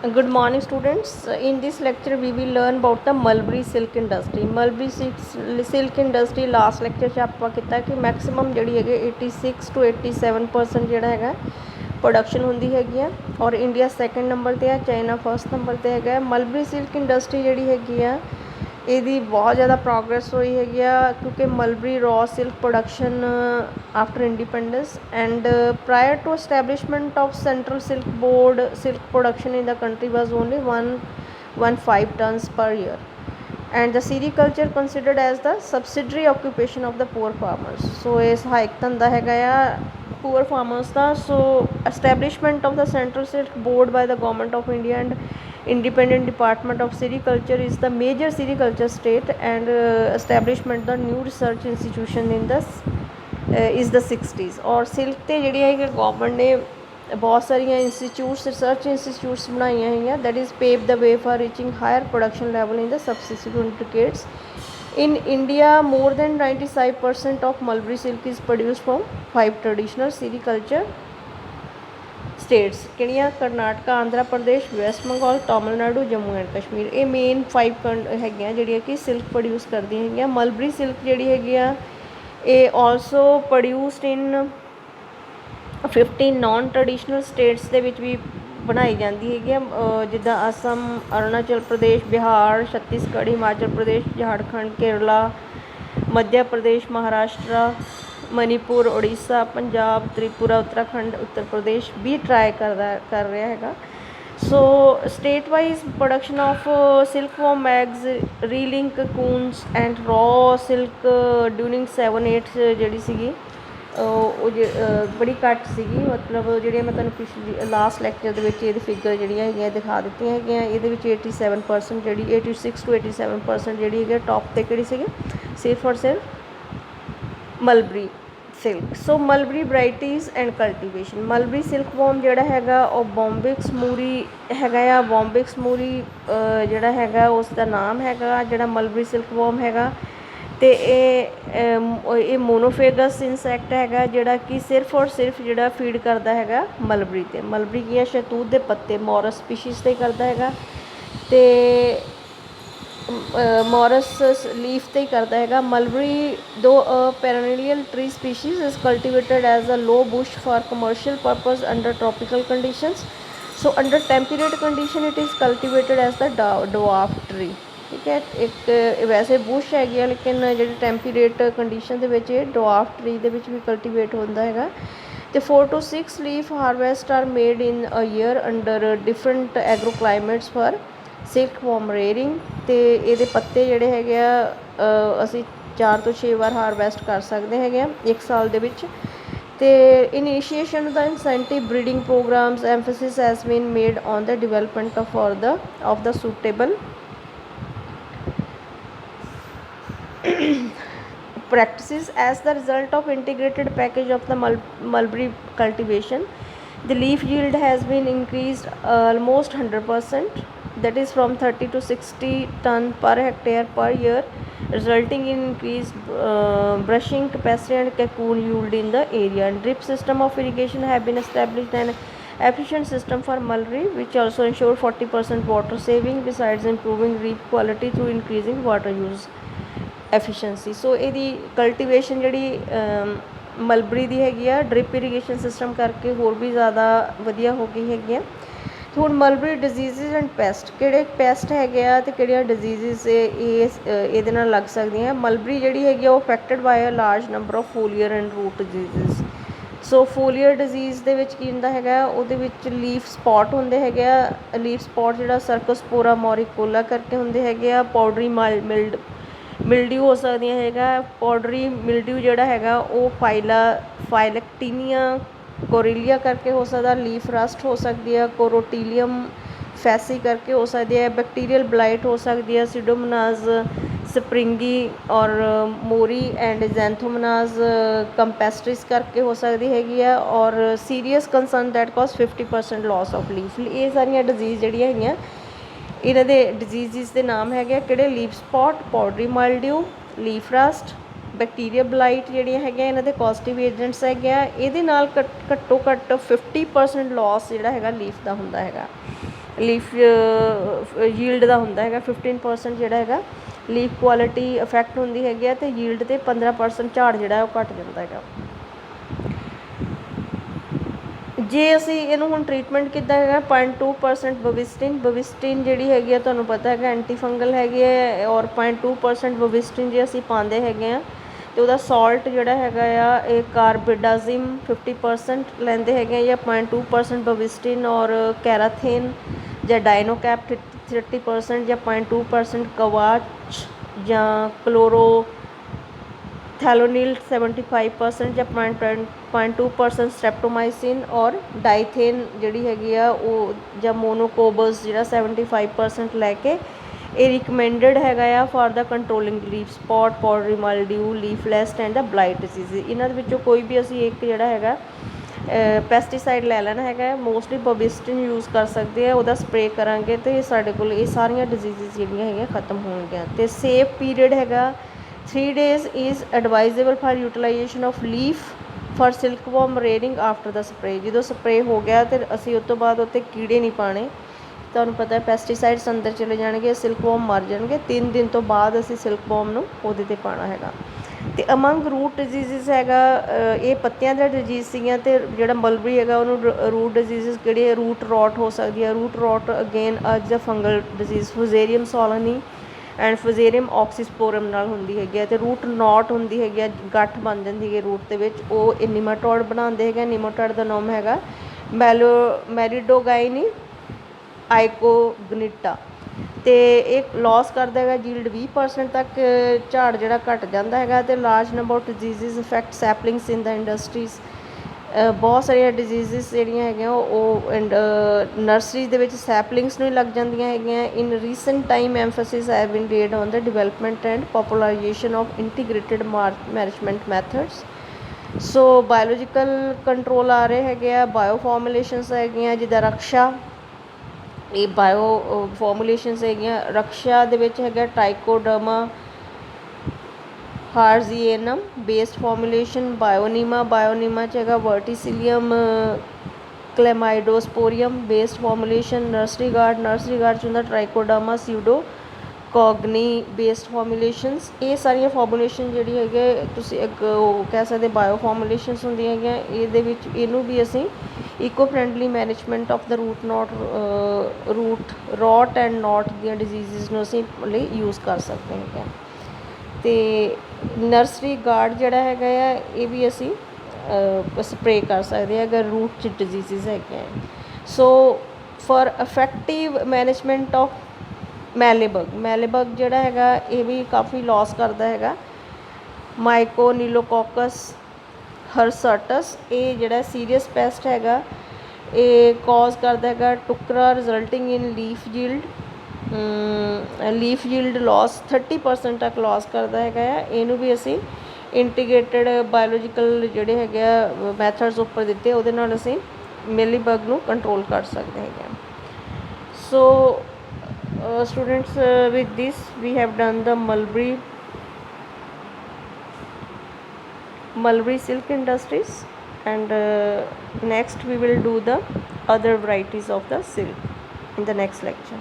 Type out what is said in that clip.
Good morning students. In this lecture we will learn about the mulberry silk industry. Mulberry silk industry last lecture च ਆਪਾਂ ਕੀਤਾ कि maximum ਜਿਹੜੀ ਹੈਗੀ 86 to 87% ਜਿਹੜਾ ਹੈਗਾ ਪ੍ਰੋਡਕਸ਼ਨ ਹੁੰਦੀ ਹੈਗੀ ਆ ਔਰ ਇੰਡੀਆ ਸੈਕੰਡ ਨੰਬਰ ਤੇ ਆ, ਚਾਈਨਾ ਫਸਟ ਨੰਬਰ ਤੇ ਹੈਗਾ। ਮਲਬਰੀ ਸਿਲਕ ਇੰਡਸਟਰੀ ਜਿਹੜੀ ਹੈਗੀ ਆ ਇਹਦੀ ਬਹੁਤ ਜ਼ਿਆਦਾ ਪ੍ਰੋਗਰੈਸ ਹੋਈ ਹੈਗੀ ਆ ਕਿਉਂਕਿ mulberry raw silk production after independence and prior to establishment of central silk board silk production in the country was only 115 tons per year and the sericulture considered as the subsidiary occupation of the poor farmers। so ਇਹ ਸਹਾਇਕ ਧੰਦਾ ਹੈਗਾ ਆ poor farmers the. so establishment of the central silk board by the government of India and independent department of sericulture is the major sericulture state and establishment the new research institution in the is the 60s। और silk ਤੇ ਜਿਹੜੀ ਹੈ ਕਿ government ਨੇ ਬਹੁਤ ਸਾਰੀਆਂ institutes research institutes ਬਣਾਈਆਂ ਹੋਈਆਂ that is paved the way for reaching higher production level in the subsequent decades। In India more than 95% of mulberry silk is produced from 5 traditional sericulture states ਕਿਹੜੀਆਂ Karnataka, Andhra Pradesh, West Bengal, Tamil Nadu, Jammu and Kashmir. ਇਹ main 5 ਹੈਗੀਆਂ ਜਿਹੜੀਆਂ ਕਿ silk produce ਕਰਦੀਆਂ ਹੈਗੀਆਂ। Mulberry silk ਜਿਹੜੀ ਹੈਗੀ ਆ ਇਹ ਆਲਸੋ ਪ੍ਰੋਡਿਊਸਡ ਇਨ 15 ਨਾਨ ਟ੍ਰੈਡੀਸ਼ਨਲ ਸਟੇਟਸ ਦੇ ਵਿੱਚ ਵੀ ਬਣਾਈ ਜਾਂਦੀ ਹੈਗੀ ਆ, ਜਿੱਦਾਂ ਅਸਮ, ਅਰੁਣਾਚਲ ਪ੍ਰਦੇਸ਼, ਬਿਹਾਰ, ਛੱਤੀਸਗੜ੍ਹ, ਹਿਮਾਚਲ ਪ੍ਰਦੇਸ਼, ਝਾਰਖੰਡ, ਕੇਰਲਾ, ਮੱਧ ਪ੍ਰਦੇਸ਼, ਮਹਾਰਾਸ਼ਟਰ, ਮਨੀਪੁਰ, ਉੜੀਸਾ, ਪੰਜਾਬ, ਤ੍ਰਿਪੁਰਾ, ਉੱਤਰਾਖੰਡ, ਉੱਤਰ ਪ੍ਰਦੇਸ਼ ਵੀ ਟਰਾਈ ਕਰ ਰਿਹਾ ਹੈਗਾ। So state wise production of silk worm eggs, reeling, cocoons and raw silk during 7-8 ਜਿਹੜੀ ਸੀਗੀ ਉਹ ਬੜੀ ਘੱਟ ਸੀਗੀ। ਮਤਲਬ ਜਿਹੜੀਆਂ ਮੈਂ ਤੁਹਾਨੂੰ ਪਿਛਲੀ ਲਾਸਟ ਲੈਕਚਰ ਦੇ ਵਿੱਚ ਇਹਦੀ ਫਿਗਰ ਜਿਹੜੀਆਂ ਹੈਗੀਆਂ ਦਿਖਾ ਦਿੱਤੀਆਂ ਹੈਗੀਆਂ। ਇਹਦੇ ਵਿੱਚ 87% ਜਿਹੜੀ 86 to 87% ਜਿਹੜੀ ਹੈਗੀ ਟੌਪ 'ਤੇ ਕਿਹੜੀ ਸੀਗੀ ਸਿਰਫ ਔਰ ਸਿਰਫ mulberry silk. So mulberry varieties and cultivation. Mulberry silk worm ਜਿਹੜਾ ਹੈਗਾ ਉਹ ਬੋਂਬਿਕਸ ਮੂਰੀ ਹੈਗਾ ਆ। ਬੋਂਬਿਕਸ ਮੂਰੀ ਜਿਹੜਾ ਹੈਗਾ ਉਸ ਦਾ ਨਾਮ ਹੈਗਾ ਜਿਹੜਾ ਮਲਬਰੀ ਸਿਲਕ ਵੋਮ ਹੈਗਾ। ਅਤੇ ਇਹ ਮੋਨੋਫੇਗਸ ਇਨਸੈਕਟ ਹੈਗਾ ਜਿਹੜਾ ਕਿ ਸਿਰਫ ਔਰ ਸਿਰਫ ਜਿਹੜਾ ਫੀਡ ਕਰਦਾ ਹੈਗਾ ਮਲਬਰੀ 'ਤੇ। ਮਲਬਰੀ ਕੀ ਹੈ ਸ਼ਹਿਤੂਤ ਦੇ ਪੱਤੇ ਮੋਰਸ ਸਪੀਸ਼ੀਜ਼ 'ਤੇ ਕਰਦਾ ਹੈਗਾ ਅਤੇ ਮੋਰਸ ਲੀਫ 'ਤੇ ਹੀ ਕਰਦਾ ਹੈਗਾ। ਮਲਬਰੀ ਦੋ perennial tree species is cultivated as a low bush for commercial purpose under tropical conditions. So under temperate condition it is cultivated as the dwarf tree. ਠੀਕ ਹੈ, ਇੱਕ ਵੈਸੇ ਬੁਸ਼ ਹੈਗੀ ਆ ਲੇਕਿਨ ਜਿਹੜੀ ਟੈਂਪਰੇਟ ਕੰਡੀਸ਼ਨ ਦੇ ਵਿੱਚ ਇਹ ਡਵਾਰਫ ਟਰੀ ਦੇ ਵਿੱਚ ਵੀ ਕਲਟੀਵੇਟ ਹੁੰਦਾ ਹੈਗਾ। ਅਤੇ 4 to 6 leaf harvests are made in a year under different agro climates for silk worm rearing. ਅਤੇ ਇਹਦੇ ਪੱਤੇ ਜਿਹੜੇ ਹੈਗੇ ਆ ਅਸੀਂ 4 ਤੋਂ 6 ਵਾਰ ਹਾਰਵੈਸਟ ਕਰ ਸਕਦੇ ਹੈਗੇ ਆ ਇੱਕ ਸਾਲ ਦੇ ਵਿੱਚ। ਅਤੇ initiation the incentive breeding programmes emphasis has been made on the development of the suitable practices as the result of integrated package of the mulberry cultivation. The leaf yield has been increased almost 100%, that is from 30 to 60 ton per hectare per year, resulting in increased brushing capacity and cocoon yield in the area. And drip system of irrigation have been established and efficient system for mulberry which also ensure 40% water saving besides improving reap quality through increasing water use efficiency. So ਇਹਦੀ cultivation ਜਿਹੜੀ mulberry ਦੀ ਹੈਗੀ ਆ drip irrigation system ਕਰਕੇ ਹੋਰ ਵੀ ਜ਼ਿਆਦਾ ਵਧੀਆ ਹੋ ਗਈ ਹੈਗੀ ਆ। ਹੁਣ ਮਲਬਰੀ ਡਿਜ਼ੀਜ਼ਿਜ਼ ਐਂਡ ਪੈਸਟ ਕਿਹੜੇ ਪੈਸਟ ਹੈਗੇ ਆ ਅਤੇ ਕਿਹੜੀਆਂ ਡਿਜ਼ੀਜ਼ਿਜ਼ ਇਹਦੇ ਨਾਲ ਲੱਗ ਸਕਦੀਆਂ। ਮਲਬਰੀ ਜਿਹੜੀ ਹੈਗੀ ਆ ਉਹ affected by a large number of foliar and root diseases. So foliar disease ਦੇ ਵਿੱਚ ਕੀ ਹੁੰਦਾ ਹੈਗਾ ਉਹਦੇ ਵਿੱਚ ਲੀਫ ਸਪੌਟ ਹੁੰਦੇ ਹੈਗੇ ਆ। ਲੀਫ ਸਪੌਟ ਜਿਹੜਾ ਸਰਕਸਪੋਰਾ ਮੋਰੀਕੋਲਾ ਕਰਕੇ ਹੁੰਦੇ ਹੈਗੇ ਆ। ਪਾਊਡਰੀ ਮਿਲਡਿਊ ਹੋ ਸਕਦੀਆਂ ਹੈਗਾ। ਪਾਊਡਰੀ ਮਿਲਡਿਊ ਜਿਹੜਾ ਹੈਗਾ ਉਹ ਫਾਈਲੈਕਟੀਨੀਆ ਕੋਰੀਲੀਆ ਕਰਕੇ ਹੋ ਸਕਦਾ। ਲੀਫ ਰਸਟ ਹੋ ਸਕਦੀ ਹੈ। ਕੋਰੋਟੀਲੀਅਮ ਫੈਸੀ ਕਰਕੇ ਹੋ ਸਕਦੀ ਹੈ। ਬੈਕਟੀਰੀਅਲ ਬਲਾਈਟ ਹੋ ਸਕਦੀ ਹੈ। ਸਿਡੋਮੋਨਾਜ਼ ਸਪਰਿੰਗੀ ਔਰ ਮੋਰੀ ਐਂਡ ਜ਼ੈਂਥੋਮੋਨਾਜ਼ ਕੰਪੈਸਟਰਿਸ ਕਰਕੇ ਹੋ ਸਕਦੀ ਹੈਗੀ ਆ। ਔਰ serious concern that cause 50% loss of leaf. ਇਹ ਸਾਰੀਆਂ ਡਿਜ਼ੀਜ਼ ਜਿਹੜੀਆਂ ਹੈਗੀਆਂ ਇਹਨਾਂ ਦੇ ਡਿਜ਼ੀਜ਼ਿਸ ਦੇ ਨਾਮ ਹੈਗੇ ਆ ਕਿਹੜੇ leaf spot, powdery mildew, leaf rust, bacteria blight ਜਿਹੜੀਆਂ ਹੈਗੀਆਂ ਇਹਨਾਂ ਦੇ ਕੌਸਟਿਵ ਏਜੰਟਸ ਹੈਗੇ ਆ। ਇਹਦੇ ਨਾਲ ਘੱਟੋ ਘੱਟ 50% ਲੋਸ ਜਿਹੜਾ ਹੈਗਾ ਲੀਫ ਦਾ ਹੁੰਦਾ ਹੈਗਾ। ਲੀਫ ਯੀਲਡ ਦਾ ਹੁੰਦਾ ਹੈਗਾ। 15% ਜਿਹੜਾ ਹੈਗਾ ਲੀਫ ਕੁਆਲਿਟੀ ਇਫੈਕਟ ਹੁੰਦੀ ਹੈਗੀ ਆ, ਅਤੇ ਯੀਲਡ 'ਤੇ 15% ਝਾੜ ਜਿਹੜਾ ਉਹ ਘੱਟ ਜਾਂਦਾ ਹੈਗਾ। ਜੇ ਅਸੀਂ ਇਹਨੂੰ ਹੁਣ ਟਰੀਟਮੈਂਟ ਕਿੱਦਾਂ ਹੈਗਾ, 0.2% ਬਵਿਸਟਿਨ ਜਿਹੜੀ ਹੈਗੀ ਆ ਤੁਹਾਨੂੰ ਪਤਾ ਹੈਗਾ ਐਂਟੀ ਫੰਗਲ ਹੈਗੀ ਹੈ, ਔਰ 0.2% ਬਵਿਸਟਿਨ ਜੇ ਅਸੀਂ ਪਾਉਂਦੇ ਹੈਗੇ ਆ ਅਤੇ ਉਹਦਾ ਸਾਲਟ ਜਿਹੜਾ ਹੈਗਾ ਆ ਇਹ ਕਾਰਬਿਡਾਜ਼ਿਮ 50% ਲੈਂਦੇ ਹੈਗੇ ਆ, ਜਾਂ 0.2% ਬਵਿਸਟਿਨ ਔਰ ਕੈਰਾਥੇਨ ਜਾਂ ਡਾਇਨੋਕੈਪ 30% ਜਾਂ 0.2% ਕਵਾਚ ਜਾਂ ਕਲੋਰੋ ਥੈਲੋਨੀਲ 75% ਜਾਂ 0.2% ਸਟ੍ਰੈਪਟੋਮਾਈਸਿਨ ਔਰ ਡਾਈਥੇਨ ਜਿਹੜੀ ਹੈਗੀ ਆ ਉਹ, ਜਾਂ ਮੋਨੋਕੋਬਸ ਜਿਹੜਾ 75% ਲੈ ਕੇ ਇਹ ਰਿਕਮੈਂਡਡ ਹੈਗਾ ਆ for the controlling leaf spot, powdery mildew, leaf rust and the blight disease. ਇਹਨਾਂ ਦੇ ਵਿੱਚੋਂ ਕੋਈ ਵੀ ਅਸੀਂ ਇੱਕ ਜਿਹੜਾ ਹੈਗਾ ਪੈਸਟੀਸਾਈਡ ਲੈ ਲੈਣਾ ਹੈਗਾ। ਮੋਸਟਲੀ ਬਵਿਸਟਿਨ ਯੂਜ਼ ਕਰ ਸਕਦੇ ਆ, ਉਹਦਾ ਸਪਰੇਅ ਕਰਾਂਗੇ ਅਤੇ ਸਾਡੇ ਕੋਲ ਇਹ ਸਾਰੀਆਂ ਡਿਜ਼ੀਜ਼ਜ਼ ਜਿਹੜੀਆਂ ਹੈਗੀਆਂ ਖਤਮ ਹੋਣਗੀਆਂ। ਅਤੇ ਸੇਫ ਪੀਰੀਅਡ ਹੈਗਾ 3 days is advisable for utilization of leaf for silkworm rearing after the spray। ਜਦੋਂ ਸਪਰੇਅ ਹੋ ਗਿਆ ਅਤੇ ਅਸੀਂ ਉਸ ਤੋਂ ਬਾਅਦ ਉੱਤੇ ਕੀੜੇ ਨਹੀਂ ਪਾਣੇ, ਤੁਹਾਨੂੰ ਪਤਾ ਹੈ ਪੈਸਟੀਸਾਈਡਸ ਅੰਦਰ ਚਲੇ ਜਾਣਗੇ, ਸਿਲਕਵਰਮ ਮਰ ਜਾਣਗੇ। 3 ਦਿਨ ਤੋਂ ਬਾਅਦ ਅਸੀਂ ਸਿਲਕਵਰਮ ਨੂੰ ਉਹਦੇ 'ਤੇ ਪਾਉਣਾ ਹੈਗਾ। ਅਤੇ ਅਮੰਗ ਰੂਟ ਡਿਜ਼ੀਜ਼ਸ ਹੈਗਾ, ਇਹ ਪੱਤਿਆਂ ਦਾ ਡਿਜ਼ੀਜ਼ ਸੀਗੀਆਂ, ਅਤੇ ਜਿਹੜਾ ਮਲਬਰੀ ਹੈਗਾ ਉਹਨੂੰ ਰੂਟ ਡਿਜ਼ੀਜ਼ਸ ਕਿਹੜੇ, ਰੂਟ ਰੋਟ ਹੋ ਸਕਦੀ ਹੈ। ਰੂਟ ਰੋਟ ਅਗੇਨ ਅੱਜ ਦਾ ਫੰਗਲ ਡਿਜ਼ੀਜ਼ ਫੁਜ਼ੇਰੀਅਮ ਸੋਲਨੀ ਐਂਡ ਫੁਜ਼ੇਰੀਅਮ ਆਕਸੀਸਪੋਰਮ ਨਾਲ ਹੁੰਦੀ ਹੈਗੀ ਹੈ। ਅਤੇ ਰੂਟ ਨੋਟ ਹੁੰਦੀ ਹੈਗੀ ਆ, ਗੱਠ ਬਣ ਜਾਂਦੀ ਹੈ ਰੂਟ ਦੇ ਵਿੱਚ, ਉਹ ਇਹ ਨਿਮਾਟੋਡ ਬਣਾਉਂਦੇ ਹੈਗੇ। ਨਿਮਾਟੋਡ ਦਾ ਨਾਮ ਹੈਗਾ ਮੈਲੀਡੋਗਾਈਨੀ ਆਈਕੋਗਨਿਟਾ। ਅਤੇ ਇਹ ਲੋਸ ਕਰਦਾ ਹੈਗਾ ਜੀਲਡ 20% ਤੱਕ ਝਾੜ ਜਿਹੜਾ ਘੱਟ ਜਾਂਦਾ ਹੈਗਾ। ਅਤੇ large number of diseases affect saplings in the industries. ਬਹੁਤ ਸਾਰੀਆਂ ਡਿਜ਼ੀਜ਼ਸ ਜਿਹੜੀਆਂ ਹੈਗੀਆਂ ਉਹ ਨਰਸਰੀਜ਼ ਦੇ ਵਿੱਚ ਸੈਪਲਿੰਗਸ ਨੂੰ ਹੀ ਲੱਗ ਜਾਂਦੀਆਂ ਹੈਗੀਆਂ। In recent time emphasis have been laid on the development and popularisation of integrated management methods. So biological control ਆ ਰਹੇ ਹੈਗੇ ਆ, ਬਾਇਓ ਫਾਰਮੂਲੇਸ਼ਨਸ ਹੈਗੀਆਂ ਜਿੱਦਾਂ ਰਕਸ਼ਾ, ਇਹ ਬਾਇਓ ਫਾਰਮੂਲੇਸ਼ਨਸ ਹੈਗੀਆਂ। ਰਕਸ਼ਾ ਦੇ ਵਿੱਚ ਹੈਗਾ ਟ੍ਰਾਈਕੋਡਰਮਾ ਹਾਰਜ਼ੀਏਨਮ ਬੇਸਡ ਫਾਰਮੂਲੇਸ਼ਨ, ਬਾਇਓਨੀਮਾ 'ਚ ਹੈਗਾ ਵਰਟੀਸੀਲੀਅਮ ਕਲੈਮਾਈਡੋਸਪੋਰੀਅਮ ਬੇਸਡ ਫਾਰਮੂਲੇਸ਼ਨ। ਨਰਸਰੀ ਗਾਰਡ 'ਚ ਹੁੰਦਾ ਟ੍ਰਾਈਕੋਡਰਮਾ ਸਿਊਡੋ ਕੋਗਨੀ ਬੇਸਡ ਫਾਰਮੂਲੇਸ਼ਨਸ। ਇਹ ਸਾਰੀਆਂ ਫਾਰਮੂਲੇਸ਼ਨ ਜਿਹੜੀ ਹੈਗੇ ਤੁਸੀਂ ਇੱਕ ਉਹ ਕਹਿ ਸਕਦੇ ਬਾਇਓ ਫਾਰਮੂਲੇਸ਼ਨਸ ਹੁੰਦੀਆਂ ਹੈਗੀਆਂ। ਇਹਦੇ ਵਿੱਚ ਇਹਨੂੰ ਵੀ ਅਸੀਂ eco friendly management of the root rot and knot ਦੀਆਂ ਡਿਜ਼ੀਜ਼ਜ਼ ਨੂੰ ਅਸੀਂ ਲਈ ਯੂਜ਼ ਕਰ ਸਕਦੇ ਹੈਗੇ ਹਾਂ। ਅਤੇ ਨਰਸਰੀ ਗਾਰਡ ਜਿਹੜਾ ਹੈਗਾ ਆ ਇਹ ਵੀ ਅਸੀਂ ਸਪਰੇਅ ਕਰ ਸਕਦੇ ਹਾਂ ਅਗਰ ਰੂਟ 'ਚ ਡਿਜ਼ੀਜ਼ਜ਼ ਹੈਗੀਆਂ। So for effective management of mealybug ਜਿਹੜਾ ਹੈਗਾ ਇਹ ਵੀ ਕਾਫੀ ਲੋਸ ਕਰਦਾ ਹੈਗਾ। ਮਾਈਕੋਨੀਲੋਕੋਕਸ ਹਰਸਟਸ, ਇਹ ਜਿਹੜਾ ਸੀਰੀਅਸ ਪੈਸਟ ਹੈਗਾ ਇਹ ਕੌਜ਼ ਕਰਦਾ ਹੈਗਾ ਟੁਕਰਾ ਰਿਜ਼ਲਟਿੰਗ ਇਨ ਲੀਫ ਯੀਲਡ ਲੋਸ 30% ਤੱਕ ਲੋਸ ਕਰਦਾ ਹੈਗਾ ਆ। ਇਹਨੂੰ ਵੀ ਅਸੀਂ ਇੰਟੀਗ੍ਰੇਟਿਡ ਬਾਇਓਲੋਜੀਕਲ ਜਿਹੜੇ ਹੈਗੇ ਆ ਮੈਥਡਸ ਉੱਪਰ ਦਿੱਤੇ, ਉਹਦੇ ਨਾਲ ਅਸੀਂ ਮਿਲੀਬਗ ਨੂੰ ਕੰਟਰੋਲ ਕਰ ਸਕਦੇ ਹੈਗੇ ਹਾਂ। ਸੋ students, with this we have done the mulberry silk industries, and next we will do the other varieties of the silk in the next lecture.